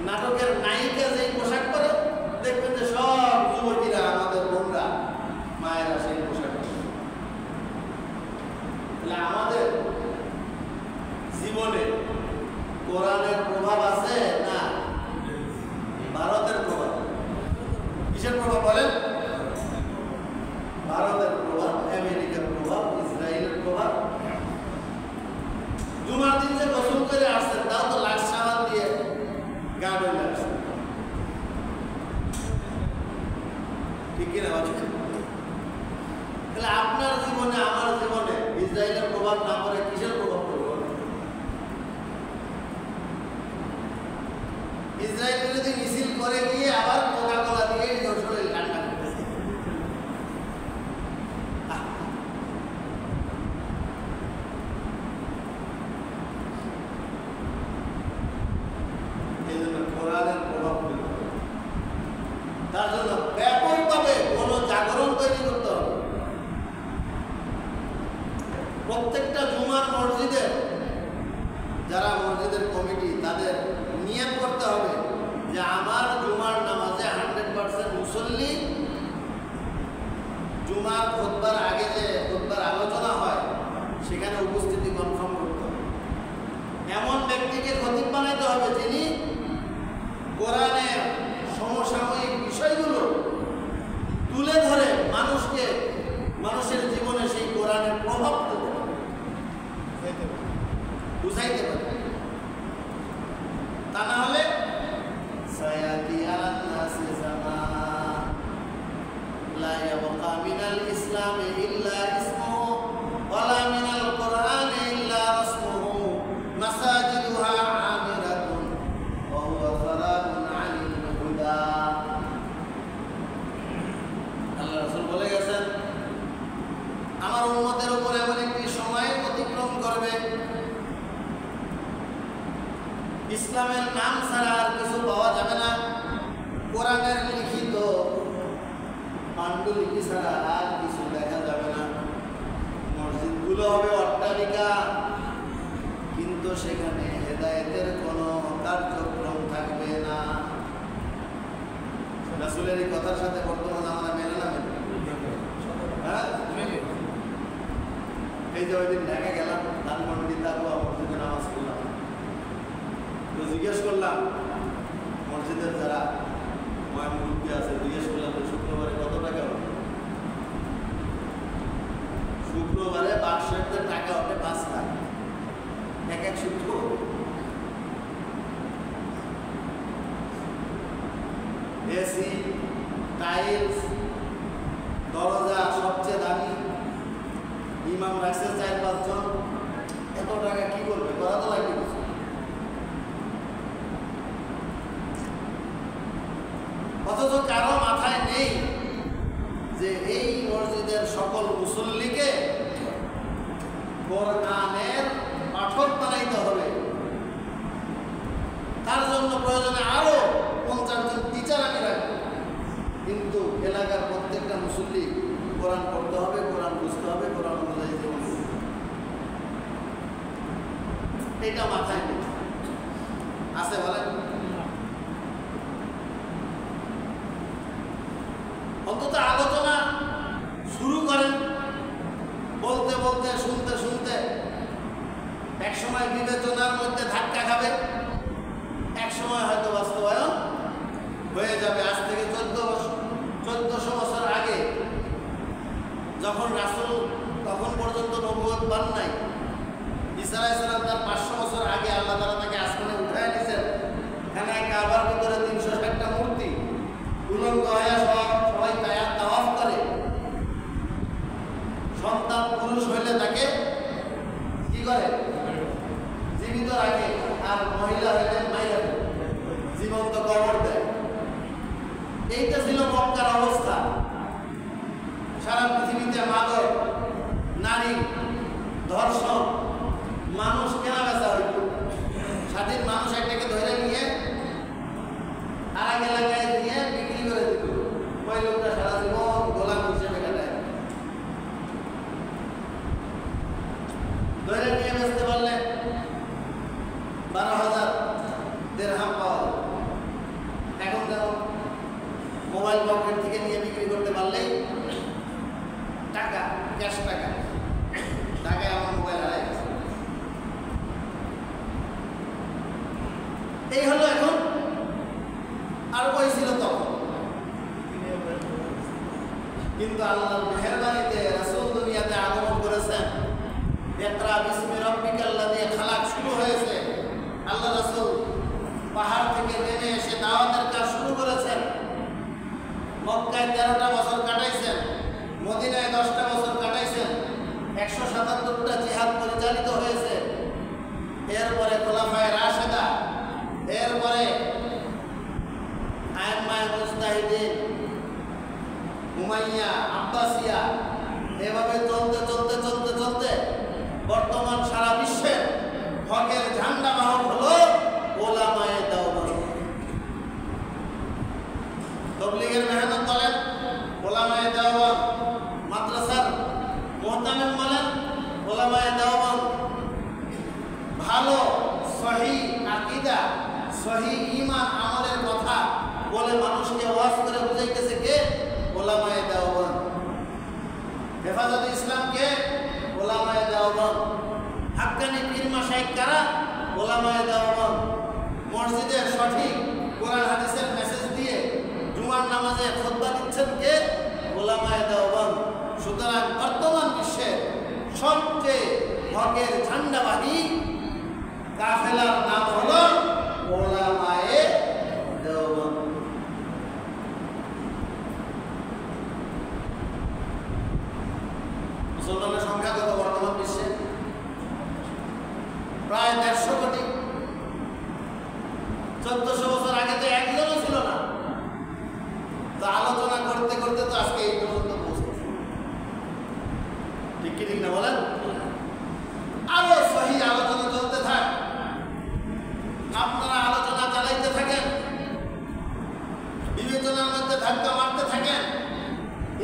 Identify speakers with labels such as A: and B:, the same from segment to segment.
A: নাটকের নায়িকা যেই পোশাক পরে দেখবেন হইলে আসে। ঠিক কিনা বলছেন? তাহলে আপনার জীবনে আমার জীবনে ইসরায়েলের প্রভাব না পড়ে কিসের প্রভাব পড়বে? ইসরায়েল যদি মিছিল করে গিয়ে আবার কোকা-কোলা দিয়ে শরীর ঠান্ডা করতেছে। এই জন্য কোরআনের প্রভাব পড়বে। তার জন্য ব্যাপকভাবে গণজাগরণ তৈরি করতে হবে। প্রত্যেকটা জুমার মসজিদে যারা মসজিদের কমিটি তাদের নিয়ত করতে হবে যে আমার জুমার নামাজে 100% মুসল্লি জুমার খুতবার আগে যে খুতবার আলোচনা হয় সেখানে উপস্থিতি কনফার্ম করতে হবে। এমন ব্যক্তিকে খতিব বানাইতে হবে যিনি কোরআনের সমসাময়িক বিষয়গুলো তুলে ধরে মানুষকে মানুষের জীবনে সেই কোরআনের প্রভাব বুঝাইতে পারে। তা না হলে সায়াতি আলান নাসি জামান লা ইয়াবকা মিনাল ইসলামি ইল্লা ইসমুহু ওয়ালা মিনাল কুরআনি ইল্লা রাসমুহু মাসাজিদুহা আমিরাতুন ওয়া হুয়া খারাবুন আনিল হুদা। আল্লাহ রাসূল বলে গেছেন আমার উম্মতের উপর এমন একটি সময় অতিক্রম করবে ইসলামের নাম ছাড়া আর কিছু পাওয়া যাবে না, কোরআনের লিখিত পাণ্ডুলিপি ছাড়া আর কিছু দেখা যাবে না। মসজিদগুলো হবে অট্টালিকা, কিন্তু সেখানে হেদায়েতের কোনো কার্যক্রম থাকবে না। রাসূলের এই কথার সাথে বর্তমান আমরা মেনে না মেনে? হ্যাঁ, এই যে ওই দিন ঢাকা গেলাম, ধানমন্ডি তারপর মসজিদে নামাজ পড়লাম, তো জিজ্ঞেস করলাম মসজিদের যারা মুরব্বী আছে, জিজ্ঞেস করলাম শুক্রবারে কত টাকা হবে? শুক্রবারে বার্ষিকদের টাকা হবে 5 লাখ এক এক শুক্র। এসি, টাইলস, দরজা সবচেয়ে দামি, ইমাম রাখছে 4-5 জন। এত টাকা কি করবে? করা তো লাগবে কিছু। অথচ কারো মাথায় নেই যে এই মসজিদের সকল মুসল্লিকে কোরআনের পাঠক বানাইতে হবে। তার জন্য প্রয়োজনে আরো 50 জন টিচার আমি রাখবো, কিন্তু এলাকার প্রত্যেকটা মুসল্লি কোরআন পড়তে হবে, কোরআন বুঝতে হবে, কোরআন অনুযায়ী জীবন। এটা মাথায় নেই। আছে বলেন? অন্তত আলোচনা শুরু করেন, বলতে বলতে শুনতে শুনতে একসময় বিবেচনার মধ্যে ধাক্কা খাবে, একসময় হয়তো বাস্তবায়ন হয়ে যাবে। আজ থেকে 1400 বছর আগে যখন রাসূল তখন পর্যন্ত নবুয়ত পান নাই, ঈসা আলাইহিস সালাম তার 500 বছর আগে আল্লাহ তাআলা তাকে আসমানে উঠায় নিয়েছেন। এখানে কাবার ভিতরে 360টা মূর্তি উলঙ্গ হয়ে সবাই তাওয়াফ করে। সন্তান পুরুষ হইলে তাকে কি করে? জীবিত রাখে, আর মহিলা হইলে মাইরা জীবন্ত কবর দেয়। এইটা ছিল মক্কার অবস্থা। সারা পৃথিবীতে মাদক, নারী, ধর্ষণ, মানুষ কেনা বেচা হইত। স্বাধীন মানুষ একটাকে ধরে নিয়ে আর এক এলাকায় দিয়ে বিক্রি করে দিত। ওই লোকটা সারা জীবন গোলাম হিসেবে কাটায়। ধরে নিয়ে বেচতে পারলে 12,000 দিরহাম পাওয়া যায়। এখন যেমন মোবাইল পকেট থেকে নিয়ে বিক্রি করতে পারলেই টাকা, ক্যাশ টাকা, টাকায় আমার মোবাইল হারাই গেছে। এই হলো এখন, আর বই ছিল তখন। কিন্তু আল্লাহর মেহেরবানিতে রাসূল দুনিয়াতে আগমন করেছেন। ইকরা বিসমি রাব্বিকাল্লাযী খালাক শুরু হয়েছে। আল্লাহ রাসূল পাহাড় থেকে নেমে এসে এরপরে খোলাফায়ে রাশেদা, এরপরে আইম্মায়ে মুজতাহিদিন, উমাইয়া, আব্বাসিয়া, এভাবে চলতে চলতে চলতে চলতে বর্তমান সারা বিশ্বের হকের ঝান্ডা বাহক হলো ওলামায়ে দেওবন্দ। তবলিগের মেহনত বলেন ওলামায়ে দেওবন্দ, মাদ্রাসার মুহতামিম বলেন ওলামায়ে দেওবন্দ। ভালো সহিহ আকীদা, সহিহ ঈমান আমলের কথা বলে মানুষকে ওয়াজ করে বুঝাইতেছে কে? ওলামায়ে দেওবন্দ। হেফাজতে ইসলাম কে? ওলামায়ে দেওবন্দ। হাক্কানি পীর মাশায়েখ কারা? ওলামায়ে দেওবন্দ। মসজিদে সঠিক কোরআন হাদিসের মেসেজ দিয়ে জুমার নামাজে খুতবা দিচ্ছেন কে? ওলামায়ে দেওবন্দ। সুতরাং বর্তমান বিশ্বের সবচেয়ে হকের ঝান্ডাবাহী কাফেলার নাম হলো ওলামায়ে দেওবন্দ। মুসলমানের সংখ্যা কত বর্তমান বিশ্বে? প্রায় 150 কোটি। 1400 বছর আগে তো একজনও ছিল না। তো আলোচনা করতে করতে তো আজকে এই পর্যন্ত পৌঁছেছে। ঠিক কি ঠিক না বলেন? আরো সহিহ আলোচনা চলতে থাক, আপনারা আলোচনা চালাইতে থাকেন, বিবেচনার মধ্যে ধাক্কা মারতে থাকেন,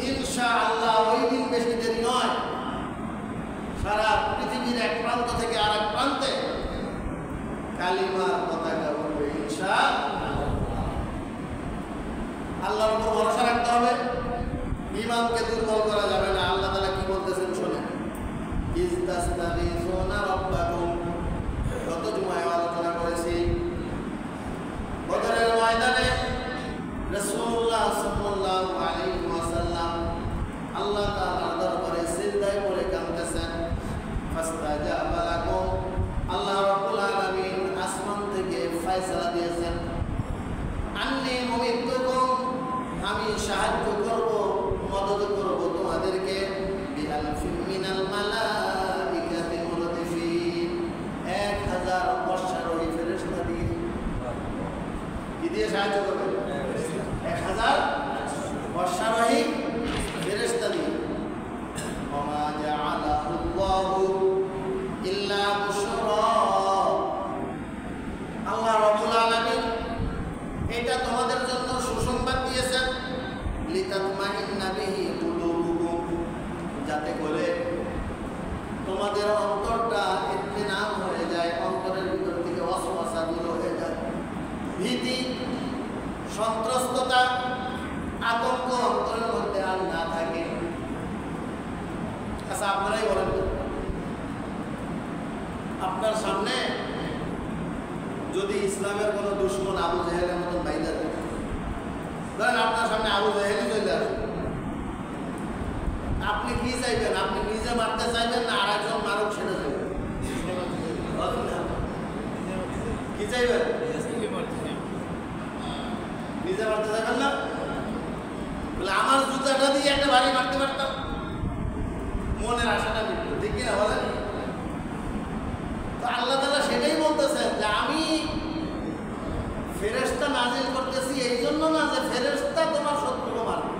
A: ইনশাআল্লাহ ওই দিন বেশি দেরি নয়, সারা পৃথিবীর এক প্রান্ত থেকে আর এক প্রান্তে কালিমার পতাকা উঠবে ইনশাআল্লাহ। আল্লাহর উপর ভরসা রাখতে হবে, ঈমানকে দুর্বল করা যাবে না। আল্লাহ তাআলা কি বলতেছেন শুনেন, ইস্তাসতাগীসুনা রাব্বাকুম। গত জুমায় আলোচনা করেছি বদরের ময়দানে রাসূলুল্লাহ সাল্লাল্লাহু আলাইহি ওয়াসাল্লাম আল্লাহ তাআলার দরবারে সিজদায় পড়ে কাঁদতেছেন। ফাস্তাজাবা লাকুম, আল্লাহ রাব্বুল আলামিন আসমান থেকে ফয়সালা দিয়েছেন, আন্নী মুমিদ্দুকুম, আমি সাহায্য করব, মদদ করব তোমাদেরকে, বিআলফিন মিনাল মালাইকাতি মুরদিফিন, 1000 অশ্বারোহী ফেরেশতা দিয়ে। কি দিয়ে সাহায্য করবে? 1000 অশ্বারোহী ফেরেশতা দিয়ে। ওমা জাআলাহুল্লাহু ইল্লা বুশরা, আল্লাহ রাব্বুল আলামিন এটা তোমাদের জন্য সুসংবাদ দিয়েছেন, লিতাতমাইন্না বিহি কুলুবুকুম, যাতে করে তোমাদের অন্তরটা ইতমিনান হয়ে যায়, অন্তরের ভিতর থেকে ওয়াসওয়াসা দূর হয়ে যায়, ভীতি, সন্ত্রস্ততা, আতঙ্ক অন্তরের মধ্যে আর না থাকে। আচ্ছা আপনারাই বলেন, আপনার সামনে যদি ইসলামের কোনো দুশমন আবু জেহেলের মতন বাইদা থাকে, ধরেন আপনার সামনে আবু জেহেলই চলে আসবে, আপনি কি চাইবেন? আপনি নিজে মারতে চাইবেন না আর একজন মারুক সেটা চাইবেন? কি চাইবেন? নিজে মারতে চাইবেন না? বলে আমার জুতাটা দিয়ে একটা বাড়ি মারতে পারতাম, মনের আশাটা মিটত, ঠিক কিনা বলেন? তো আল্লাহ তাআলা সেটাই বলতেছেন যে আমি ফেরেশতা নাজিল করতেছি এই জন্য না যে ফেরেশতা তোমার শত্রুকে মারবে,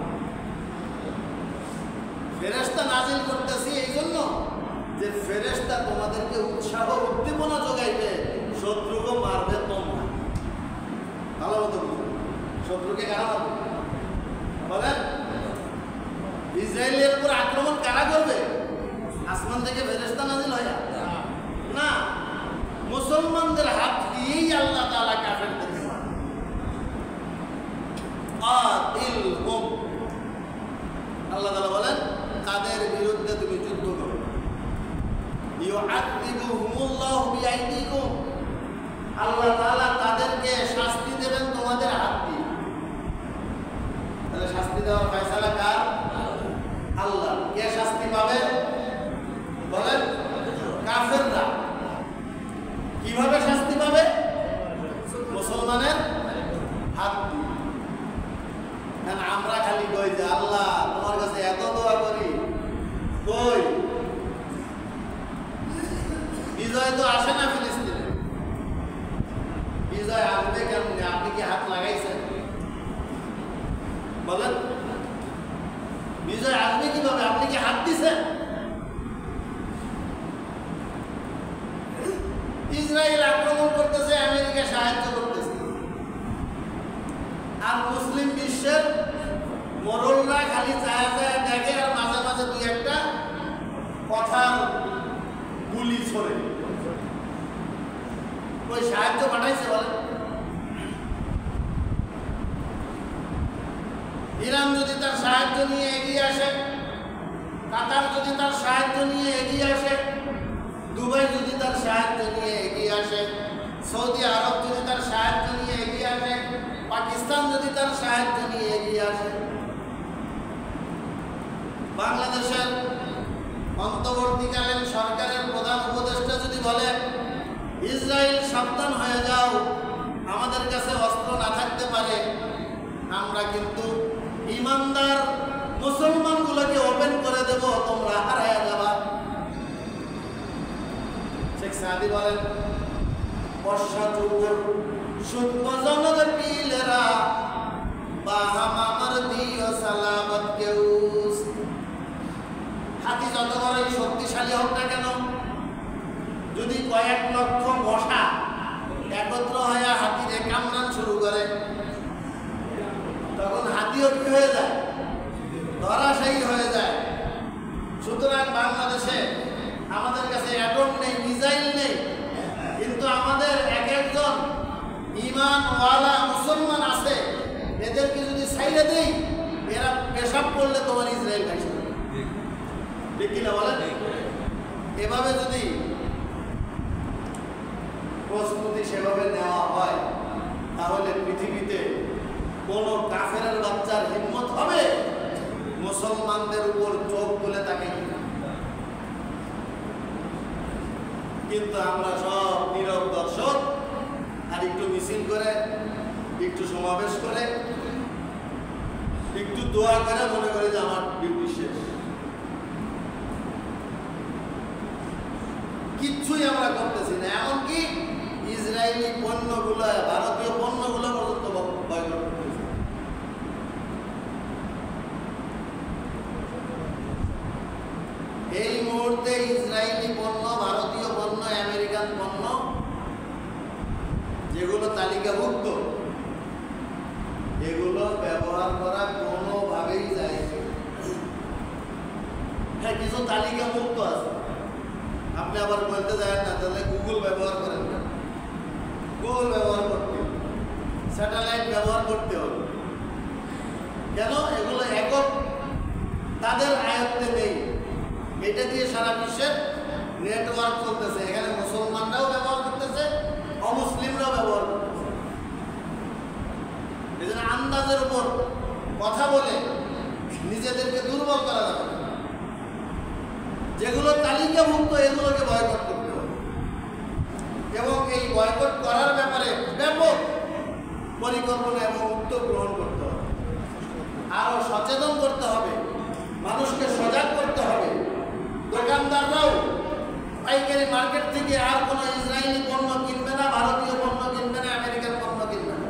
A: ফেরেশতা নাজিল করতেছি এই জন্য যে ফেরেশতা তোমাদেরকে উৎসাহ উদ্দীপনা যোগাইবে, শত্রুকে মারবে তোমরা। ভালো মতো শত্রুকে কারা মারবে বলেন? ইসরায়েলের উপর আক্রমণ কারা করবে? আসমান থেকে ফেরেশতা নাজিল হয় না, মুসলমানদের হাত দিয়েই আল্লাহ তাআলা কাফেরদেরকে মারে। কাতিলহুম, আল্লাহ তাআলা বলেন তাদের বিরুদ্ধে তুমি যুদ্ধ করো। ইউআযিবুহুমুল্লাহু বিআইদিকুম, আল্লাহ তাআলা তাদেরকে শাস্তি দেবেন তোমাদের হাত দিয়ে। তাহলে শাস্তি দেওয়ার ফয়সালা কার? আল্লাহ। কে শাস্তি পাবে বলেন? কাফেররা। কিভাবে শাস্তি পাবে? মুসলমানের হাত দিয়ে। আমরা খালি কই যে আল্লাহ তোমার কাছে এত দোয়া করি, কই বিজয় তো আসে না ফিলিস্তিনে। বলেন বিজয় আসবে কিভাবে? আপনি কি হাত দিছেন? ইসরায়েল আক্রমণ করতেছে, আমেরিকা সাহায্য করতেছে, আর মুসলিম বিশ্বের মোড়লরা খালি চায়া চায়া দেখে আর মাঝে মাঝে দুই একটা কথার গুলি ছড়ে। ওই সাহায্য পাঠাইছে বলে? ইরান যদি তার সাহায্য নিয়ে এগিয়ে আসে, কাতার যদি তার সাহায্য নিয়ে এগিয়ে আসে, দুবাই যদি তার সাহায্য নিয়ে এগিয়ে আসে, সৌদি আরব যদি তার সাহায্য নিয়ে এগিয়ে আসে, পাকিস্তান যদি তার সাহায্য নিয়ে এগিয়ে আসে, বাংলাদেশের অন্তর্বর্তীকালীন সরকারের প্রধান উপদেষ্টা যদি বলে ইসরায়েল সাবধান হয়ে যাও, আমাদের কাছে অস্ত্র না থাকতে পারে, আমরা কিন্তু ইমানদার মুসলমানগুলোকে ওপেন করে দেব, তোমরা হারায়া যাবা। শেখ সাদি বলেন বর্ষাচুর সুপ্ত জনর পিলেরা বাহাম আমার দিও সালামত কেউস। হাতি যত বড়ই শক্তিশালী হোক না কেন, যদি কয়েক লক্ষ মশা একত্র হয়ে হাতিরে কামড়ান শুরু করে, তখন হাতিও কি হয়ে যায়? ধরাশায়ী হয়ে যায়। সুতরাং বাংলাদেশে আমাদের কাছে অ্যাটম নেই, মিসাইল নেই, কিন্তু আমাদের এক একজন ইমানওয়ালা মুসলমান আছে, এদেরকে যদি ছাইড়ে দেই, এরা পেশাব করলে তোমার ইসরায়েল ভাইসে ঠিক কিনা বলেন? এভাবে যদি প্রস্তুতি সেভাবে নেওয়া হয়, তাহলে পৃথিবীতে কোন কাফেরের বাচ্চার হিম্মত হবে মুসলমানদের উপর চোখ তুলে তাকে? কিন্তু আমরা সব নীরব দর্শক, আর একটু মিছিল করে, একটু সমাবেশ করে, একটু দোয়া করে মনে করি যে আমার ডিউটি শেষ। কিচ্ছুই আমরা করতেছি না। এমনকি ইসরায়েলি পণ্যগুলো, ভারতীয় পণ্যগুলো পর্যন্ত বয়কট করতেছি। এই মুহূর্তে ইসরায়েলি পণ্য, ভারতীয় পণ্য, আমেরিকান পণ্য যেগুলো তালিকাভুক্ত, এগুলো ব্যবহার করা কোনোভাবেই যায় না। হ্যাঁ, কিছু তালিকাভুক্ত আছে, আপনি আবার বলতে যায় না, তাহলে গুগল ব্যবহার করেন না। গুগল ব্যবহার করতে হবে, স্যাটেলাইট ব্যবহার করতে হবে। কেন? এগুলো একক তাদের আয়ত্তে নেই। এটা দিয়ে সারা বিশ্বের নেটওয়ার্ক চলতেছে, এখানে মুসলমানরাও ব্যবহার করতেছে, অমুসলিমরাও ব্যবহার করতেছে। এই জন্য আন্দাজের উপর কথা বলে নিজেদেরকে দুর্বল করা যাবে। যেগুলো তালিকাভুক্ত, এগুলোকে বয়কট করতে হবে, এবং এই বয়কট করার ব্যাপারে ব্যাপক পরিকল্পনা এবং উদ্যোগ গ্রহণ করতে হবে। আরো সচেতন করতে হবে, মানুষকে সজাগ করতে হবে। দোকানদাররাও পাইকারি মার্কেট থেকে আর কোনো ইসরায়েলি পণ্য কিনবে না, ভারতীয় পণ্য কিনবে না, আমেরিকান পণ্য কিনবে না।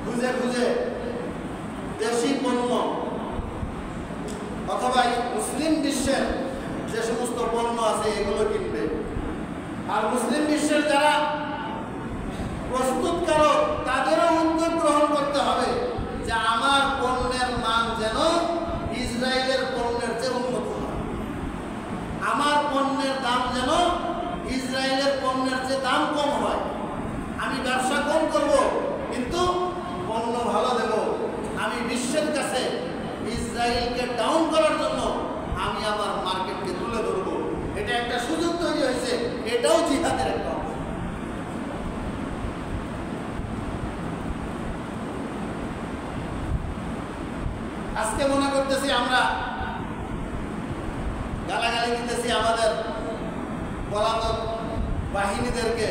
A: খুঁজে খুঁজে দেশি পণ্য অথবা মুসলিম বিশ্বের যে সমস্ত পণ্য আছে এগুলো কিনবে। আর মুসলিম বিশ্বের যারা প্রস্তুতকারক, তাদেরও উদ্যোগ গ্রহণ করতে হবে যে আমার পণ্যের মান যেন ইসরায়েলের পণ্যের চেয়ে উন্নত হয়, আমার পণ্যের দাম যেন ইসরায়েলের পণ্যের চেয়ে দাম কম হয়। আমি ব্যবসা কম করব, কিন্তু পণ্য ভালো দেব। আমি বিশ্বের কাছে ইসরায়েলকে ডাউন করার জন্য আমি আমার মার্কেটকে তুলে ধরব। এটা একটা সুযোগ তৈরি হয়েছে, এটাও জিহাদের একটা অংশ। আজকে মনে করতেছি আমরা গালাগালি দিতেছি আমাদের পলাতক বাহিনীদেরকে,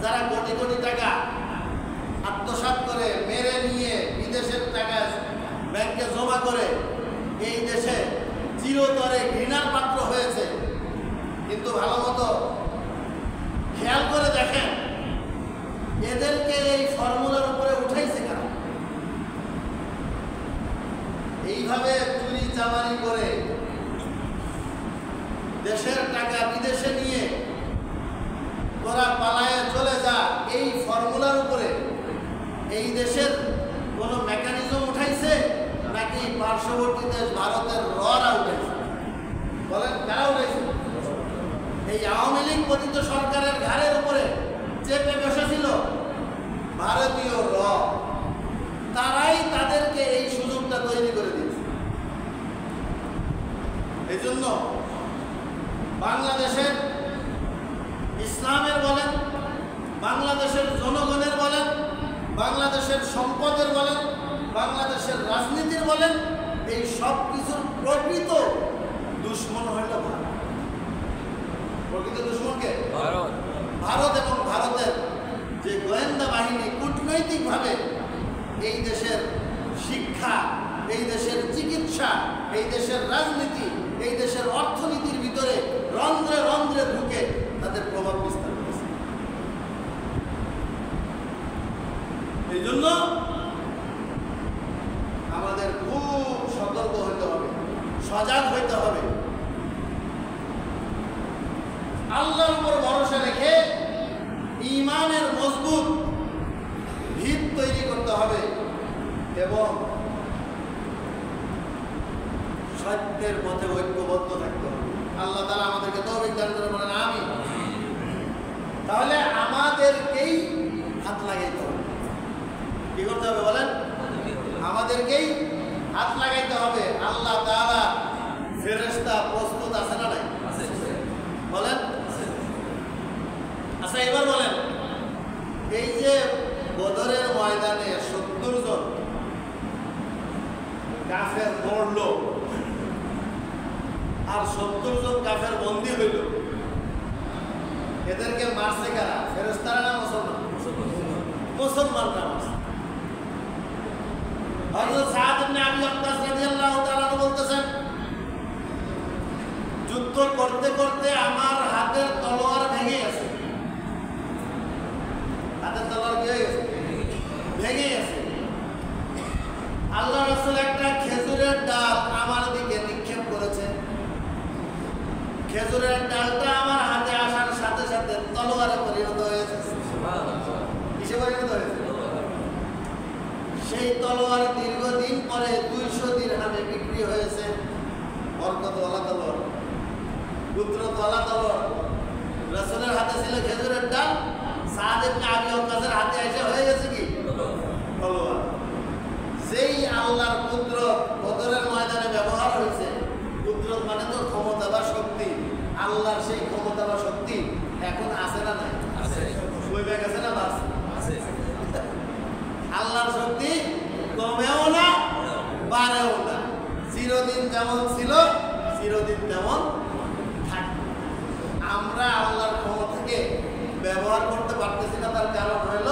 A: যারা কোটি কোটি টাকা আত্মসাৎ করে, মেরে নিয়ে বিদেশের টাকা ব্যাংকে জমা করে এই দেশে চিরতরে ঘৃণার পাত্র হয়েছে। কিন্তু ভালো মতো খেয়াল করে দেখেন, এদেরকে এই ফর্মুলার উপরে উঠাইছে কেন? চাঁদাবাজি করে দেশের টাকা বিদেশে নিয়ে তোরা পালায়ে চলে যা, এই ফর্মুলার উপরে এই দেশের কোনো মেকানিজম উঠাইছে নাকি পার্শ্ববর্তী দেশ ভারতের ররা উঠেছে? বলেন কারা উঠেছে? এই আওয়ামী লীগ পতিত সরকারের ঘাড়ের উপরে চেপে বসেছিল ভারতীয় র, তারাই তাদেরকে এই সুযোগটা তৈরি করে দিয়েছে। এই জন্য বাংলাদেশের ইসলামের বলেন, বাংলাদেশের জনগণের বলেন, বাংলাদেশের সম্পদের বলেন, বাংলাদেশের রাজনীতির বলেন, এই সব কিছুর প্রকৃত দুশ্মন হইল ভারত। প্রকৃত দুশ্মনকে ভারত এবং ভারতের যে গোয়েন্দা বাহিনী কূটনৈতিকভাবে এই দেশের শিক্ষা, এই দেশের চিকিৎসা, এই দেশের রাজনীতি, এই দেশের অর্থনীতির ভিতরে রন্ধ্রে রন্ধ্রে ঢুকে তাদের প্রভাব বিস্তার করেছে। এই জন্য আমাদের খুব সতর্ক হইতে হবে, সজাগ হইতে হবে। আল্লাহর উপর ভরসা রেখে ঈমানের মজবুত ভিত তৈরি করতে হবে এবং সত্যের পথে ঐক্যবদ্ধ থাকতে হবে। আল্লাহ তাআলা আমাদেরকে তৌফিক দান করে বলেন আমিন। তাহলে আমাদেরকেই হাত লাগাইতে হবে। কি করতে হবে বলেন? আমাদেরকেই হাত লাগাইতে হবে। আল্লাহ তাআলা ফেরেশতা প্রস্তুত আছে না নাই? বলেন আচ্ছা, এবার বলেন, এই যে বদরের ময়দানে 70 জন কাফের মরল আর 70 জন কাফের বন্দী হইল, এদেরকে মারছে কারা? ফেরেশতারা না মুসলমান? মুসলমানরা মারছে। হযরত সাদ ইবনে আবি ওয়াক্কাস রাদিয়াল্লাহু তাআলা বলতেছেন, যুদ্ধ করতে করতে আমার হাতের তলোয়ার ভেঙে গেছে। হাতের তলোয়ার কি হয়ে গেছে? ভেঙে গেছে। আল্লাহ রাসূল একটা খেজুরের ডাল আমার দিকে নিক্ষেপ করেছে। খেজুরের ডালটা আমার হাতে আসার সাথে সাথে তলোয়ারে পরিণত হয়েছে। সুবহানাল্লাহ। কিসে পরিণত হয়েছে? সেই তলোয়ার দীর্ঘদিন পরে 200 দিরহামে বিক্রি হয়েছে। বরকতওয়ালা তলোয়ার, পুত্রওয়ালা তলোয়ার। রাসূলের হাতে ছিল খেজুরের ডাল, সাদ ইবনে আবি ওয়াক্কাসের হাতে এসে হয়ে গেছে কি? তলোয়ার। যেই আল্লাহর কুদরত বদরের ময়দানে ব্যবহার হয়েছে, কুদরত মানে তো ক্ষমতা বা শক্তি, আল্লাহর সেই ক্ষমতা বা শক্তি এখন আছে না নাই? আছে। কইবে গেছে না? বাস আছে। আল্লাহর শক্তি কমেও না বাড়েও না, চিরদিন যেমন ছিল চিরদিন তেমন থাকবে। আমরা আল্লাহর ক্ষমতাকে ব্যবহার করতে পারতেছি না, তার কারণ হইল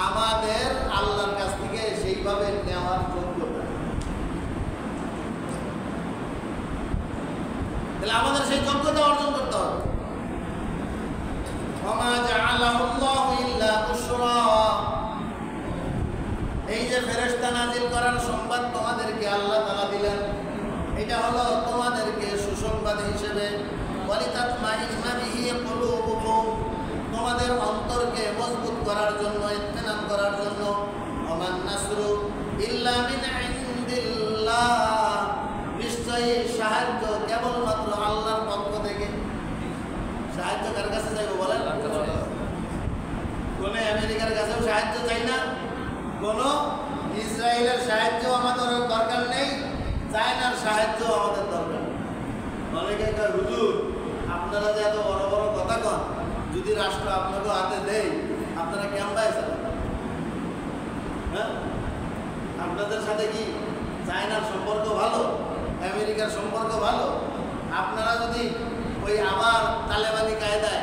A: আমাদের আল্লাহর কাছ থেকে সেইভাবে নেওয়ার যোগ্যতা। তাহলে আমাদের সেই যোগ্যতা অর্জন করতে হবে। ওমা জাআলাহুল্লাহু ইল্লা বুশরা, এই যে ফেরেশতা নাজিল করার সংবাদ তোমাদেরকে আল্লাহ তাআলা দিলেন, এটা হলো তোমাদেরকে সুসংবাদ হিসেবে, ওয়ালিতাতমাইন্না বিহি কুলুবুকুম, তোমাদের অন্তরকে মজবুত করার জন্য, ইত্মিনান করার জন্য। ওমান নাসরু ইল্লা মিন ইনদিল্লাহ, নিশ্চয়ই সাহায্য কেবলমাত্র আল্লাহর পক্ষ থেকে। সাহায্য কার কাছে চাইবো বলেন? কোন আমেরিকার কাছেও সাহায্য চাই না, কোন ইসরায়েলের সাহায্য আমাদের দরকার নেই, চায়নার সাহায্য আমাদের দরকার। অনেকে কয় হুজুর আপনারা যে এত বড় বড় কথা কন, যদি রাষ্ট্র আপনাকে হাতে দেয় আপনারা কেমন পাইছেন? হ্যাঁ, আপনাদের সাথে কি চায়নার সম্পর্ক ভালো, আমেরিকার সম্পর্ক ভালো? আপনারা যদি ওই আবার তালেবানি কায়দায়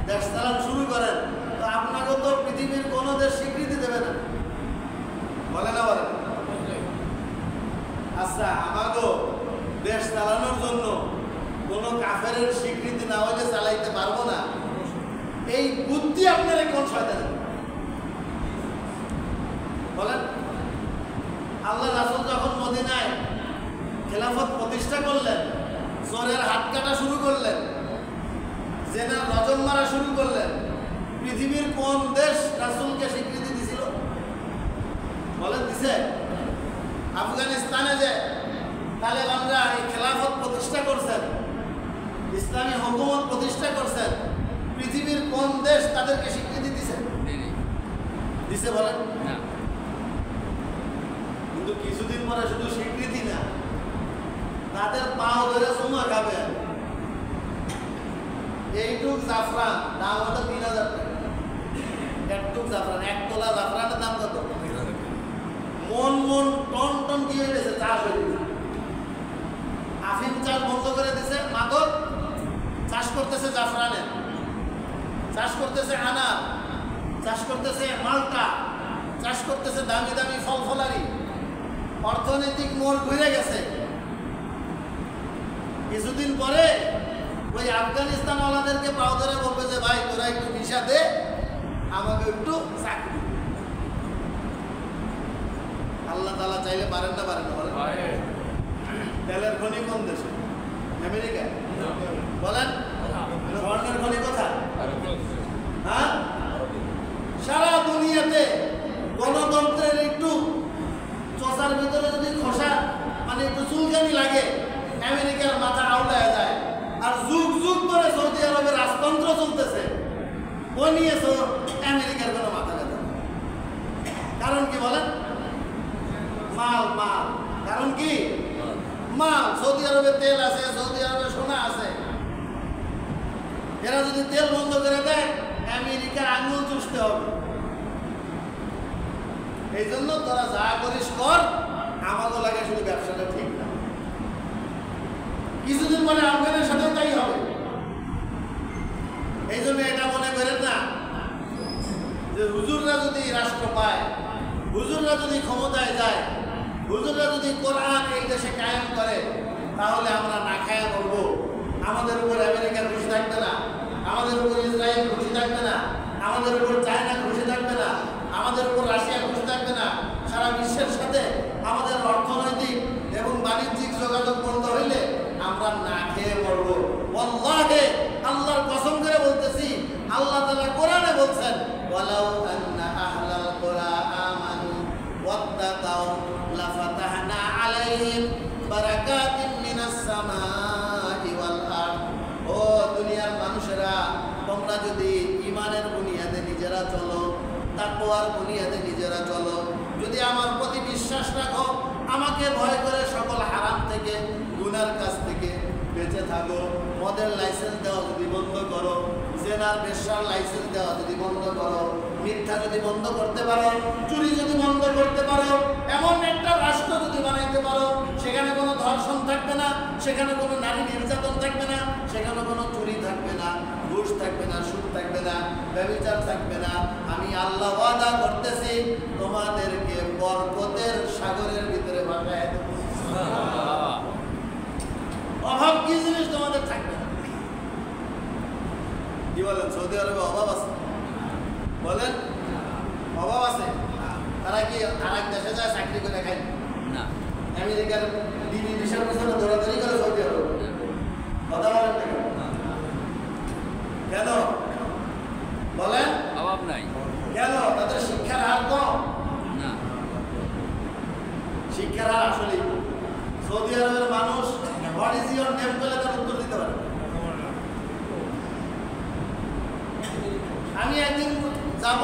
A: দেশ চালান শুরু করেন, তো আপনাকেও তো পৃথিবীর কোনো দেশ স্বীকৃতি দেবে না, বলে না? বলে। আচ্ছা, আমাকেও দেশ চালানোর জন্য কোনো কাফেরের স্বীকৃতি না হলে চালাইতে পারবো না, এই বুদ্ধি আপনারা কোন শয়তান বলেন? আল্লাহ রাসূল যখন মদিনায় খেলাফত প্রতিষ্ঠা করলেন, চোরের হাত কাটা শুরু করলেন, জেনার রজম মারা শুরু করলেন, পৃথিবীর কোন দেশ রাসূলকে স্বীকৃতি দিছিল? বলেন দিছে? আফগানিস্তানে যে তালেবানরা এই খেলাফত প্রতিষ্ঠা করছেন, ইসলামী হুকুমত প্রতিষ্ঠা করছেন, পৃথিবীর কোন দেশ তাদেরকে স্বীকৃতি দিছে? দিছে বলেন? কিন্তু কিছুদিন পরে শুধু স্বীকৃতি না, তাদের পাও ধরে চুমা খাবে। এইটুক জাফরান দাম হতো 3000 টাকা। একটুক জাফরান, 1 তোলা জাফরানের দাম কত? মন মন টন টন কি হয়ে গেছে, চাষ হয়ে গেছে। আফিম চাষ বন্ধ করে দিছে, মাদক চাষ করতেছে, জাফরানের চাষ করতেছে, আনার চাষ করতেছে, মালটা চাষ করতেছে, দামি দামি ফল ফলারি। অর্থনৈতিক মোড় ঘুরে গেছে। কিছুদিন পরে ওই আফগানিস্তান ওয়ালাদেরকে পাও ধরে বলবে যে ভাই তোরা একটু ভিসা দে, আমাকে একটু চাকরি। আল্লাহ তাআলা চাইলে পারেন না? পারেন না? বলেন। তেলের খনি কোন দেশে? আমেরিকা। বলেন। স্বর্ণের খনি কোথায়? হ্যাঁ, সারা দুনিয়াতে গণতন্ত্রের একটু চসার ভিতরে যদি খোসা মানে একটু চুলকানি লাগে, আমেরিকার মাথা আউলায় যায়। আর যুগ যুগ ধরে সৌদি আরবের রাজতন্ত্র চলতেছে, ও নিয়ে আমেরিকার কোনো মাথা ব্যথা। কারণ কি বলেন? মাল মাল। কারণ কি? মাল। সৌদি আরবে তেল আছে, সৌদি আরবে সোনা আছে। এরা যদি তেল বন্ধ করে দেয়, আমেরিকার আঙুল চুষতে হবে। এই জন্য তোরা যা করিস কর, আমাকে লাগে শুধু ব্যবসাটা ঠিক না। কিছুদিন পরে আফগানের সাথে তাই হবে। এই জন্য এটা মনে করেন না যে হুজুররা যদি রাষ্ট্র পায়, হুজুররা যদি ক্ষমতায় যায়, হুজুররা যদি কোরআন এই দেশে কায়েম করে, তাহলে আমরা না খায়া বলবো। আমাদের উপর আমেরিকা খুশি থাকবে না, আমাদের উপর ইসরায়েল খুশি থাকবে না, আমাদের উপর চায়না খুশি থাকবে না, আমাদের উপর রাশিয়া খুশি থাকবে না। সারা বিশ্বের সাথে আমাদের অর্থনৈতিক এবং বাণিজ্যিক যোগাযোগ বন্ধ হইলে আমরা না খেয়ে মরবো। ওয়াল্লাহি, আল্লাহর কসম করে বলতেছি, আল্লাহ তাআলা কোরআনে বলছেন, ওয়ালাউ আন্না আহলাল কুরা আমানু ওয়াত্তাকাউ লাফাতাহনা আলাইহিম বারাকাতিন মিনাস সামাই ওয়াল আরদ। ও দুনিয়ার মানুষেরা, তোমরা যদি ঈমানের বুনিয়াদে নিজেরা চলো, তাকওয়ার বুনিয়াদে নিজেরা চলো, যদি আমার প্রতি বিশ্বাস রাখো, আমাকে ভয় করে সকল হারাম থেকে, গুনার কাছ থেকে বেঁচে থাকো, মদের লাইসেন্স দেওয়া যদি বন্ধ করো, জেনার বেশ্যার লাইসেন্স দেওয়া যদি বন্ধ করো, মিথ্যা যদি বন্ধ করতে পারো, চুরি যদি বন্ধ করতে পারো, এমন একটা রাষ্ট্র যদি বানাইতে পারো, সেখানে কোনো ধর্ষণ থাকবে না, সেখানে কোনো নারী নির্যাতন থাকবে না, সেখানে কোনো চুরি থাকবে না, ঘুষ থাকবে না, সুদ থাকবে না, ব্যভিচার থাকবে না, আমি আল্লাহ ওয়াদা করতেছি তোমাদেরকে বরকতের সাগরের ভিতরে ভাসায় দেব। অভাব কি জিনিস তোমাদের থাকবে না। কি বলেন? সৌদি আরবে অভাব আছে? বলেন, অভাব আছে? তারা কি আরেক দেশে যায় চাকরি করে খায় না? আমেরিকার ডিবি ভিসার পিছনে দৌড়াদৌড়ি করে সৌদি আরব। কথা বলেন না কেন? বলেন,
B: অভাব নাই
A: কেন? তাদের শিক্ষার হার কম
B: না।
A: শিক্ষার হার আসলে সৌদি আরবের মানুষ হোয়াট ইজ ইওর নেম বলে তার উত্তর দিতে পারে। আমি একদিন যাব,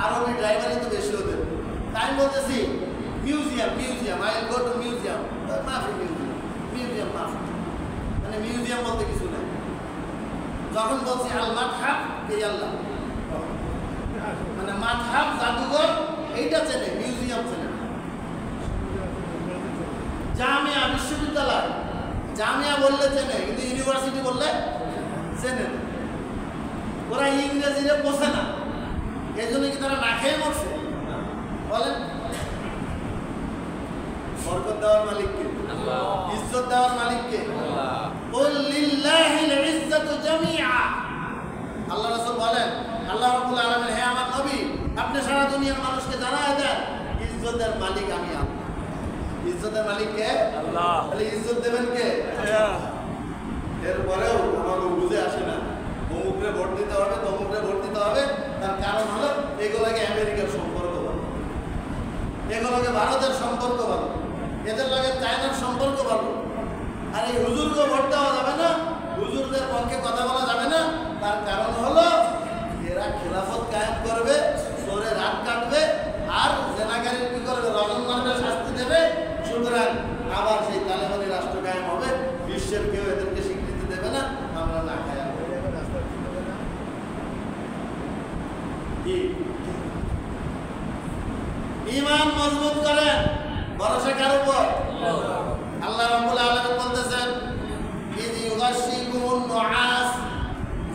A: আরবি ড্রাইভারই তো বেশি ওদের, তাই বলতেছি museum museum, I will go to museum. মাফি মিউজিয়াম, মিউজিয়াম মাফি, মানে মিউজিয়াম বলতে কিছু নাই। যখন বলছি আল মাতহাফ, এই আল্লাহ মানে মাতহাফ জাদুঘর, এইটা চেনে, মিউজিয়াম চেনে। জামিয়া বিশ্ববিদ্যালয়, জামিয়া বললে চেনে, কিন্তু ইউনিভার্সিটি বললে চেনে না। ওরা ইংরেজিতে বোঝে না, এই জন্য কি তারা না খেয়ে মরছে? বলেন। বরকত দেওয়ার মালিককে, ইজ্জত দেওয়ার মালিককে। কুল লিল্লাহিল ইজ্জাতু জামিআ। আল্লাহ রাসূল বলেন, আল্লাহ রাব্বুল আলামিন, হে আমার নবী, আপনি সারা দুনিয়ার মানুষকে জানায় দেন ইজ্জতের মালিক আমি আল্লাহ। ইজ্জতের মালিক কে?
B: আল্লাহ।
A: তাহলে ইজ্জত দেবেন কে? এরপরেও আমাকে বুঝে আসে না, অমুকরে ভোট দিতে হবে, তমুকরে ভোট দিতে হবে। তার কারণ হলো এগুলোকে আমেরিকার সম্পর্ক ভালো, এগুলোকে ভারতের সম্পর্ক ভালো, এদের লগে চায়নার সম্পর্ক ভালো। আর এই হুজুরকে ভোট দেওয়া যাবে না, হুজুরদের পক্ষে কথা বলা যাবে না। তার কারণ হলো এরা খেলাফত কায়েম করবে, চোরে রাত কাটবে, আর জেনাকারীর কি করবে, রজন মারবে, শাস্তি দেবে। সুতরাং আবার সেই তালেবানি রাষ্ট্র কায়েম হবে, বিশ্বের কেউ এদেরকে স্বীকৃতি দেবে না, আমরা না খাই। ঈমান মজবুত করেন, ভরসা কার উপর? আল্লাহ রাব্বুল আলামিন বলতেছেন, ইয ইউগাশশিকুমুন নুআস,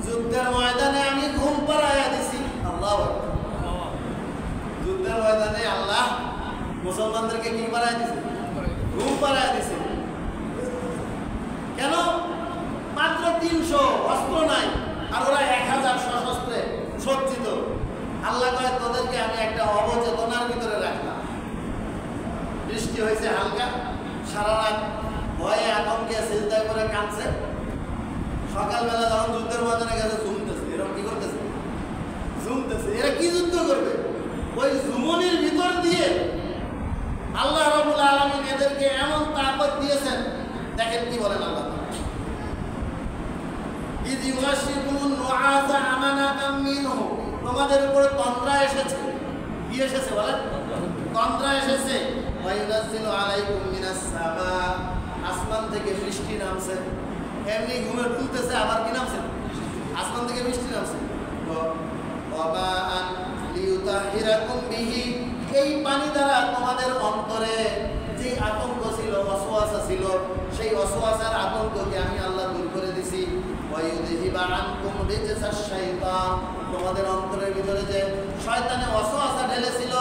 A: যুদ্ধের ময়দানে আমি ঘুম পাড়াইয়া দিছি। আল্লাহু আকবার। যুদ্ধের ময়দানে আল্লাহ মুসলমানদেরকে কি পাড়াইয়া দিছে? ঘুম পাড়াইয়া দিছে। কেন? মাত্র 300, অস্ত্র নাই, আর ওরা 1000 সশস্ত্রে সজ্জিত। আল্লাহ কয় তোদেরকে আমি একটা অবচেতনার ভিতরে রাখলাম। বৃষ্টি হয়েছে হালকা, সারা রাত ভয়ে আতঙ্কে সিজদায় করে কাঁদছে। সকালবেলা যখন যুদ্ধের ময়দানে গেছে ঝুমতেছে। এরকম কি করতেছে? ঝুমতেছে। এরা কি যুদ্ধ করবে? ওই ঝুমনির ভিতর দিয়ে আল্লাহ রাব্বুল আলামিন এদেরকে এমন তাকত দিয়েছেন। দেখেন কি বলেন আল্লাহ, ইয ইউগাশশিকুমুন নুআসা আমানাতাম মিনহু, তোমাদের উপরে তন্দ্রা এসেছে। কি এসেছে বলেন? তন্দ্রা এসেছে। ওয়া ইউনাজ্জিলু আলাইকুম মিনাস সামা, আসমান থেকে বৃষ্টি নামছে। এমনি ঘুমে তুলতেছে, আবার কি নামছে? আসমান থেকে বৃষ্টি নামছে। ওয়া মাআন লিইউতাহিরাকুম বিহি, এই পানি দ্বারা তোমাদের অন্তরে যে আতঙ্ক ছিল, ওয়াসওয়াসা ছিল, সেই ওয়াসওয়াসার আতঙ্ককে আমি আল্লাহ দূর করে দিছি। ওয়া ইউযহিবা আনকুম রিজসাশ শাইতান, তোমাদের অন্তরের ভিতরে যে শয়তানে ওয়াসওয়াসা ঢেলেছিল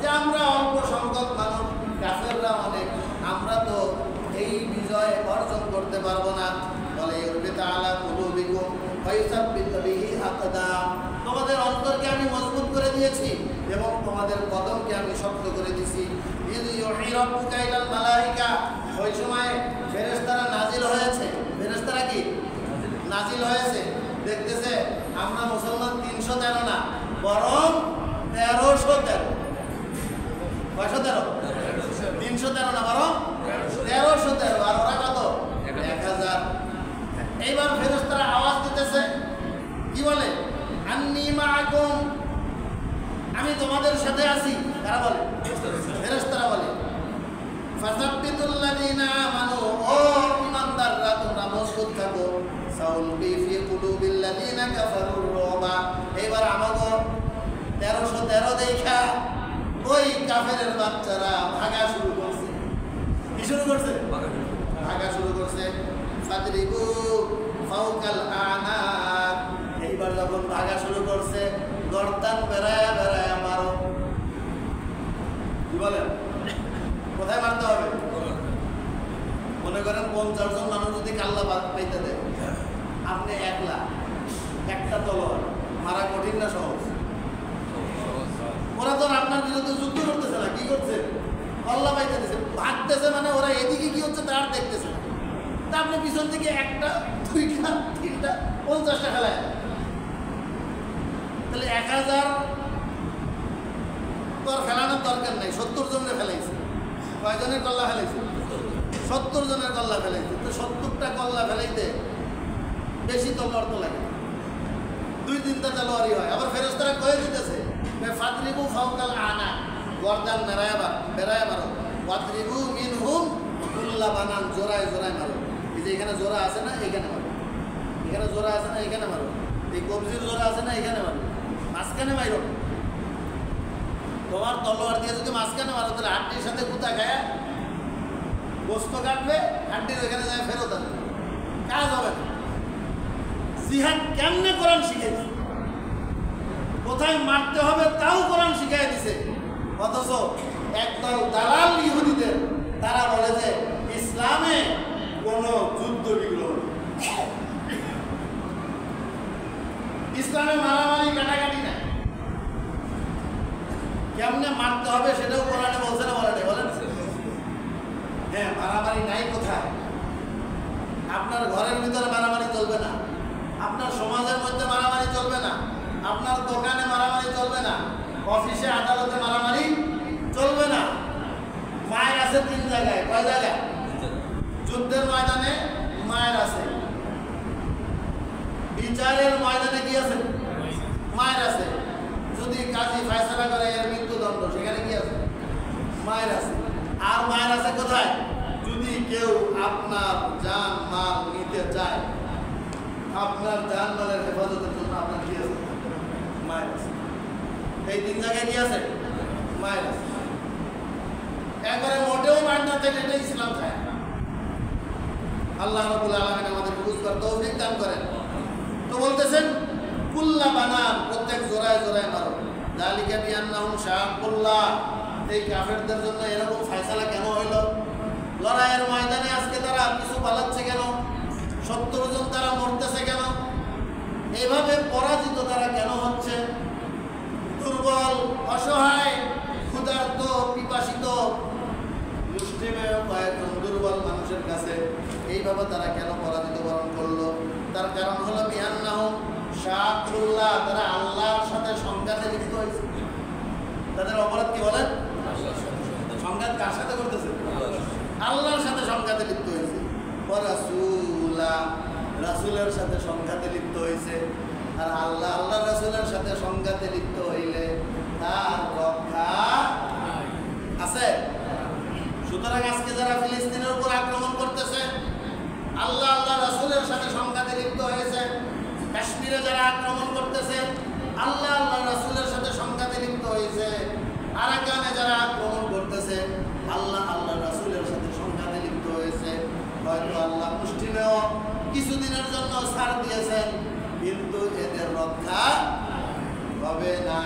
A: যে আমরা অল্প সংখ্যক মানুষ, কাফেররা অনেক, আমরা তো এই বিজয় অর্জন করতে পারবো না। বলে ইউরবিতা আলা কুলুবিকুম ওয়া ইউসাব্বিতু বিহি আকদাম, তোমাদের অন্তরকে আমি মজবুত করে দিয়েছি এবং তোমাদের কদমকে আমি শক্ত করে দিয়েছি। ইয ইউহি রাব্বুকা ইলাল মালাইকা, ওই সময় ফেরেশতারা নাজিল হয়েছে। ফেরেশতারা কি নাজিল হয়েছে? দেখতেছে আমরা মুসলমান 313 না, বরং 1313। 313 না, বরং 1313। আর ওরা কত? 1000। এইবার ফেরেশতারা আওয়াজ দিতেছে, কি বলে? আন্নী মাআকুম, আমি তোমাদের সাথে আছি। কারা বলে? ফেরেশতারা বলে। ফাসাব্বিতুল লাযিনা আমানু, ও ঈমানদাররা তোমরা মজবুত থাকো। সাউলবি ফি কুলুবিল লাযিনা কাফারুর রুবা, এইবার আমাগো 1313 দেখা ওই কাফেরের বাচ্চারা ভাগা শুরু করছে। কি শুরু করছে? ভাগা শুরু করছে। ফাদরিবু ফাওকাল আনাক, এইবার যখন ভাগা শুরু করছে, গর্দান বেড়ায়া বেড়ায়া মারো। কি বলেন? কোথায় মারতে হবে? মনে করেন 50 জন মানুষ যদি কাল্লা পাইতে দেয়, আপনি একলা, একটা তলোয়ার মারা কঠিন না সহজ? ওরা তো আপনার বিরুদ্ধে যুদ্ধ করতেছে না, কি করছে? কল্লা পাইতে দিচ্ছে, ভাগতেছে, মানে ওরা এদিকে কি হচ্ছে তার দেখতেছে না। তা আপনি পিছন থেকে 1টা 2টা 3টা 50টা ফেলায়, তাহলে 1000 তো আর ফেলানোর দরকার নাই। 70 জনের ফেলাইছে। কয়জনের কল্লা ফেলাইছে? 70 জনের কল্লা ফেলাইছে। তো 70টা কল্লা ফেলাইতে বেশি তলোয়ার তো লাগে, 2-3টা তলোয়ারই হয়। আবার ফেরেশতারা কয়ে দিতেছে, ফাদরিবু ফাওকাল আনাক, গর্দান বেড়ায়া মারো। ওয়াদরিবু মিনহুম কুল্লা বানান, জোড়ায় জোড়ায় মারো। এই যে এখানে জোড়া আছে না, এখানে মারো। এখানে জোড়া আছে না, এখানে মারো। এই কবজির জোড়া আছে না, এখানে মারো। মাঝখানে মারো। তোমার তলোয়ার দিয়ে যদি মাঝখানে মারো, তাহলে হাড্ডির সাথে কুতা খায় গোস্ত কাটবে, হাড্ডির ওইখানে যায় ফেরত আসবে, কাজ হবে না। জিহাদ কেমনে কোরআন শিখেছে, কোথায় মারতে হবে তাও কোরআন শিখাই দিছে। অথচ একদল দালাল ইহুদিদের, তারা বলে যে ইসলামে কোনো যুদ্ধ বিগ্রহ নেই, ইসলামে মারামারি কাটাকাটি নাই। কেমনে মারতে হবে সেটাও কোরআনে বলছে না, বলে বলেন? হ্যাঁ, মারামারি নাই কোথায়? আপনার ঘরের ভিতরে মারামারি চলবে না, আপনার সমাজের মধ্যে মারামারি চলবে না, আপনার দোকানে মারামারি চলবে না, অফিসে আদালতে মারামারি চলবে না। মায়ের আছে 3 জায়গায়। কয় জায়গায়? যুদ্ধের ময়দানে মায়ের আছে, বিচারের ময়দানে কি আছে? মায়ের আছে। যদি কাজী ফয়সালা করে এর মৃত্যুদণ্ড, সেখানে কি আছে? মায়ের আছে। আর মায়ের আছে কোথায়? যদি কেউ আপনার জান মাল নিতে চায়, আপনার জান মালের হেফাজতের জন্য আপনার কি আছে? মায়ের আছে। এই 3 জায়গায় কি আছে? মায়ের আছে। একবারে মোটেও মায়ের না থাকলে এটা ইসলাম চায়। আল্লাহ রাব্বুল আলামিন আমাদের বুঝবার তৌফিক দান করেন। তো বলতেছেন কুল্লা বানান, প্রত্যেক জোড়ায় জোড়ায় মারো। যালিকা বিআন্নাহুম শাকুল্লাহ, এই কাফেরদের জন্য এরকম ফয়সালা কেন হইল? লড়াইয়ের ময়দানে আজকে তারা কিছু পালাচ্ছে কেন? 70 জন তারা মরতেছে কেন? এইভাবে পরাজিত তারা কেন হচ্ছে? দুর্বল, অসহায়, ক্ষুধার্ত, পিপাসিত, মুষ্টিমেয় কয়েকজন দুর্বল মানুষের কাছে এইভাবে তারা কেন পরাজিত বরণ করলো? তার কারণ হলো বিআন্নাহুম শাকুল্লাহ, তারা আল্লাহর সাথে সংঘাতে লিপ্ত হয়েছে। তাদের অপরাধ কি বলেন? সংঘাত কার সাথে করতেছে? আল্লাহর সাথে সংঘাতে লিপ্ত হয়েছে। রাসূলা, রাসূলের সাথে সংঘাতে লিপ্ত হয়েছে। আর আল্লাহ আল্লাহ রাসূলের সাথে সংঘাতে লিপ্ত হইলে তার রক্ষা আছে। সুতরাং আজকে যারা ফিলিস্তিনের উপর আক্রমণ করতেছে, আল্লাহ আল্লাহ রাসূলের সাথে সংঘাতে লিপ্ত হয়েছে। কাশ্মীরে যারা আক্রমণ করতেছে, আল্লাহ আল্লাহ রাসূলের সাথে সংঘাতে লিপ্ত হয়েছে। আরাকানে যারা আক্রমণ করতেছে, আল্লাহ আল্লাহ রাসূলের সাথে সংঘাতে লিপ্ত হয়েছে। হয়তো আল্লাহ মুষ্টিমেয় কিছুদিনের জন্য ছাড় দিয়েছেন, কিন্তু এদের রক্ষা হবে না।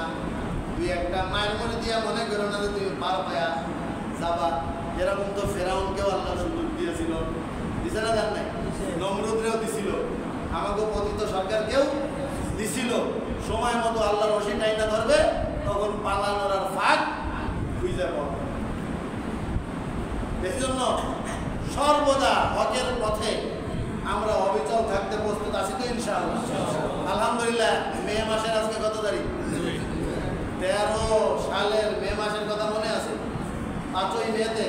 A: দুই একটা মায়ের মনে দিয়া মনে করো না যে তুমি পার পায়া যাবা। এরকম তো ফেরাউনকেও আল্লাহ সুযোগ দিয়েছিল, দিছে না? জান নাই? নমরুদরেও দিছিল, আমাকে পতিত সরকারকেও দিছিল। সময় মতো আল্লাহ রশি টাইনা ধরবে, তখন পালানোর আর ফাঁক খুঁজে পড়বে। এই জন্য সর্বদা হকের পথে আমরা অবিচল থাকতে প্রস্তুত আছি তো ইনশাআল্লাহ। আলহামদুলিল্লাহ, মে মাসের আজকে কত তারিখ? 13 সালের মে মাসের কথা মনে আছে? 5ই মেতে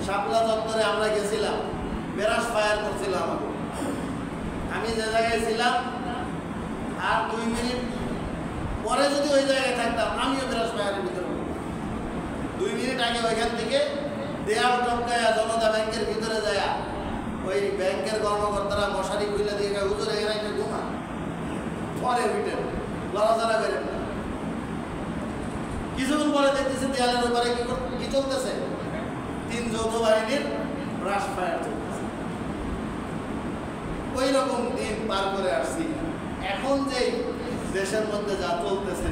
A: শাপলা চত্বরে আমরা গেছিলাম, বেরাস ফায়ার করছিল আমাকে। আমি যে জায়গায় ছিলাম আর 2 মিনিট পরে যদি ওই জায়গায় থাকতাম, আমিও বেরাস ফায়ারের ভিতরে 2 মিনিট আগে ওইখান থেকে দেয়াল টপকায়া জনতা ব্যাংকের ভিতরে যায়, ওই ব্যাংকের কর্মকর্তারা মশারি খুলে দিয়ে হুজুর এখানে একটা ঘুমা পরে উঠেন, লড়াচড়া করেন না। কিছুক্ষণ পরে দেখতেছে দেয়ালের উপরে কি চলতেছে? 3 যৌথ বাহিনীর ব্রাশ ফায়ার চলতেছে। ওই রকম দিন পার করে আসছি। এখন যে দেশের মধ্যে যা চলতেছে,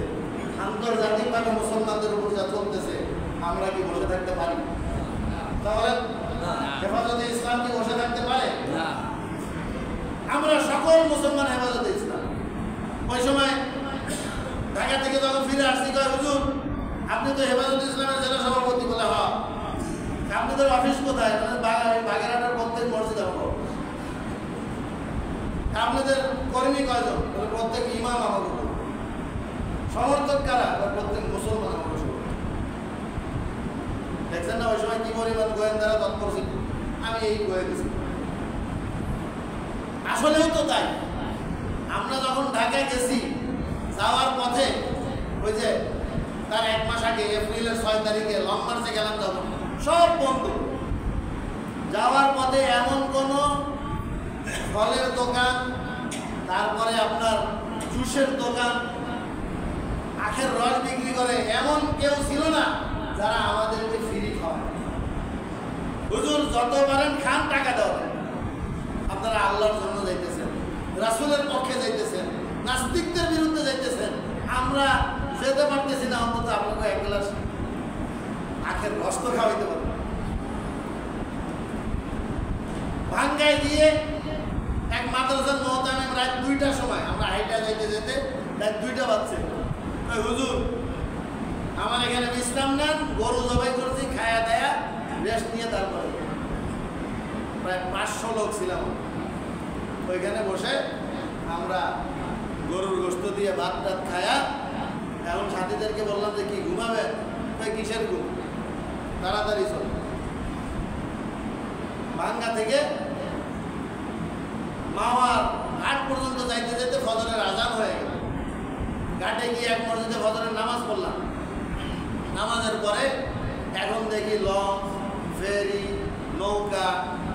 A: আন্তর্জাতিকভাবে মুসলমানদের উপর যা চলতেছে, আমরা কি বসে থাকতে পারি? তাহলে হেফাজতে ইসলাম কি বসে থাকতে পারে? আমরা সকল মুসলমান হেফাজতে ইসলাম। ওই সময় ঢাকা থেকে যখন ফিরে আসছি, কয় হুজুর আপনি তো হেফাজতে ইসলামের জেলা সভাপতি। বলে হ্যাঁ। আপনাদের অফিস কোথায়? বাগেরহাটের প্রত্যেক মসজিদে হবো। আপনাদের কর্মী কয়জন? প্রত্যেক ইমাম আমাকে। সমর্থক কারা? প্রত্যেক মুসলমান আমাকে। দেখছেন না ওই সময় কি পরিমাণ গোয়েন্দারা তৎপর ছিল? আমি এই গোয়েন্দা ছিল। আসলেও তো তাই। আমরা যখন ঢাকায় গেছি, যাওয়ার পথে ওই যে তার 1 মাস আগে এপ্রিলের 6 তারিখে লং মার্চে গেলাম, যখন সব বন্ধ। যাওয়ার পথে এমন কোনো ফলের দোকান, তারপরে আপনার জুসের দোকান, আখের রস বিক্রি করে এমন কেউ ছিল না যারা আমাদেরকে ফ্রি খাওয়ায়। হুজুর যত পারেন খান, টাকা দেওয়া। আপনারা আল্লাহর জন্য যাইতেছেন, রাসূলের পক্ষে যাইতেছেন, নাস্তিকদের বিরুদ্ধে যাইতেছেন। আমরা যেতে পারতেছি না, অন্তত আপনাকে 1 গ্লাস আখের রস তো খাওয়াইতে পারবো। ভাঙ্গায় দিয়ে এক মাদ্রাসার মোহতামিম রাত 2টার সময়, আমরা হাইটা যাইতে যেতে রাত 2টা বাজছে। হুজুর আমার এখানে বিশ্রাম নেন, গরু জবাই করছি, খায়া দেয়া রেস্ট নিয়ে তারপরে প্রায় 500 লোক ছিলাম। ওইখানে বসে আমরা গরুর গোশত দিয়ে ভাত টাত খায়া এখন সাথীদেরকে বললাম যে কি ঘুমাবে, কিসের ঘুম, তাড়াতাড়ি চল। ভাঙ্গা থেকে মাওয়ার ঘাট পর্যন্ত যাইতে যেতে ফজরের আজান হয়ে গেল। ঘাটে গিয়ে এক মসজিদে ফজরের নামাজ পড়লাম। নামাজের পরে এখন দেখি লঞ্চ, ফেরি, নৌকা,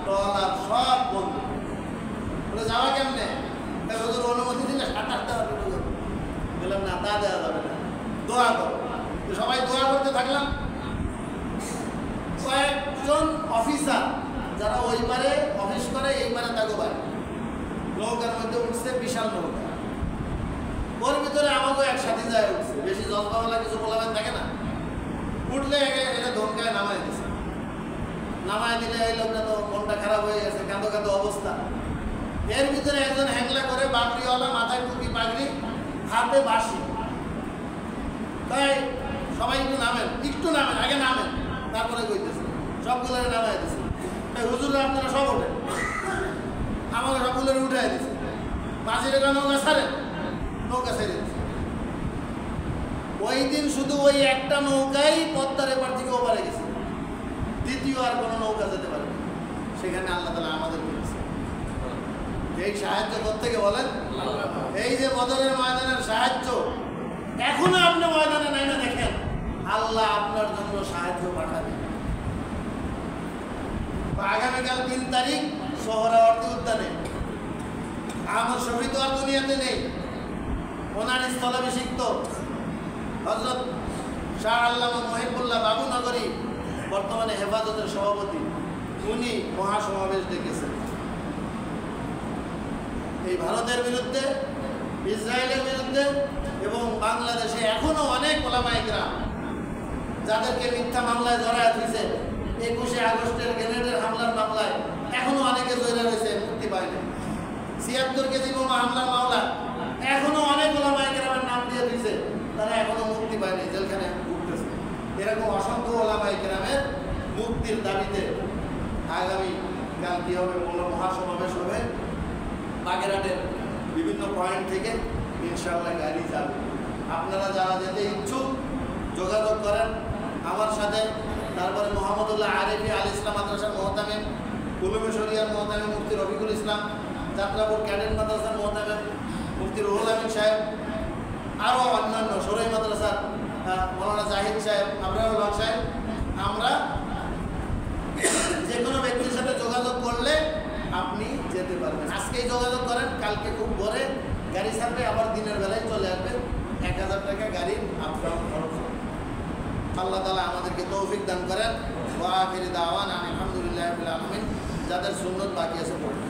A: ট্রলার সব বন্ধ। বলে যাওয়া কেমনে? হুজুর অনুমতি দিলে সাঁতার দেওয়া যাবে। বললাম না, তা দেওয়া যাবে না, দোয়া করো। সবাই দোয়া করতে থাকলাম। কয়েকজন অফিসার যারা ওই পারে অফিস করে এই পারে তাকে পারে নৌকার মধ্যে উঠছে, বিশাল নৌকা। ওর ভিতরে আমাকেও একসাথে যায় উঠছে। বেশি জলপাওয়ালা কিছু বলাবেন থাকে না, উঠলে এটা ধমকায় নামায় দিছে। নামায় দিলে এই লোকটা তো মনটা খারাপ হয়ে গেছে, কাঁদো কাঁদো অবস্থা। এর ভিতরে একজন হ্যাংলা করে, বাকরিওয়ালা, মাথায় টুপি পাগড়ি, হাতে বাঁশি। তাই সবাই একটু নামেন, আগে নামেন, তারপরে কইতেছে। সবগুলো নামায় দিছে। তাই হুজুররা আপনারা সব ওঠেন, আমাকে সবগুলো উঠাই দিছে। মাঝিরে নৌকা ছাড়েন, নৌকা ছেড়ে দিচ্ছে। ওই দিন শুধু ওই একটা নৌকাই পদ্মার এপার থেকে ওপারে গেছে, দ্বিতীয় আর কোনো নৌকা যেতে পারে। সেখানে আল্লাহ তাআলা আমাদের করেছে। এই সাহায্য কোত্থেকে বলেন? এই যে বদরের ময়দানের সাহায্য, এখনো আপনি ময়দানে নাই না, দেখেন আল্লাহ আপনার জন্য সাহায্য পাঠাবে। আগামীকাল 3 তারিখ সোহরাওয়ার্দী উদ্যানে আহমদ শফি তো আর দুনিয়াতে নেই। ওনার স্থলাভিষিক্ত হযরত শাহ আল্লামা মহিবুল্লাহ বাবুনগরী, বর্তমানে হেফাজতের সভাপতি, উনি মহাসমাবেশ ডেকেছেন। এই ভারতের বিরুদ্ধে, ইসরায়েলের বিরুদ্ধে এবং বাংলাদেশে এখনো অনেক ওলামায়ে কেরাম যাদেরকে মিথ্যা মামলায় জড়ায় দিয়েছে, 21শে আগস্টের গ্রেনেডের হামলার মামলায় এখনো অনেকে জড়িয়ে রয়েছে, মুক্তি পায়নি। 76 কেজি বোমা হামলার মামলা এখনো অনেক ওলামায়ে কেরামের নাম দিয়ে দিয়েছে, তারা এখনো মুক্তি পায়নি, জেলখানে ঘুরতেছে। এরকম অসংখ্য ওলামায়ে কেরামের মুক্তির দাবিতে আগামীকাল কি হবে? মহাসমাবেশ হবে। বাগেরহাটের বিভিন্ন পয়েন্ট থেকে ইনশাআল্লাহ গাড়ি যাবে। আপনারা যারা যেতে ইচ্ছুক যোগাযোগ করেন আমার সাথে। তারপরে মোহাম্মদুল্লাহ আরিফি আল ইসলাম মাদ্রাসার মোহতামিম, উলুমে শরিয়ার মোহতামিম মুফতি রফিকুল ইসলাম, যাত্রাপুর ক্যাডেট মাদ্রাসার মোহতামিম মুফতি রুহুল আমিন সাহেব, আরও অন্যান্য সরাই মাদ্রাসার মৌলানা জাহিদ সাহেব, আবরারুল হক সাহেব। আমরা যে কোনো ব্যক্তির সাথে যোগাযোগ করলে আপনি যেতে পারবেন। আজকেই যোগাযোগ করেন, কালকে খুব ভোরে গাড়ি ছাড়বে, আবার দিনের বেলায় চলে আসবে। 1000 টাকা গাড়ির আপ-ডাউন খরচ। আল্লাহ তাআলা আমাদেরকে তৌফিক দান করেন। ওয়া আখিরি দাওয়ানা আলহামদুলিল্লাহি রাব্বিল আলামিন। যাদের সুন্নত বাকি আছে পড়েন।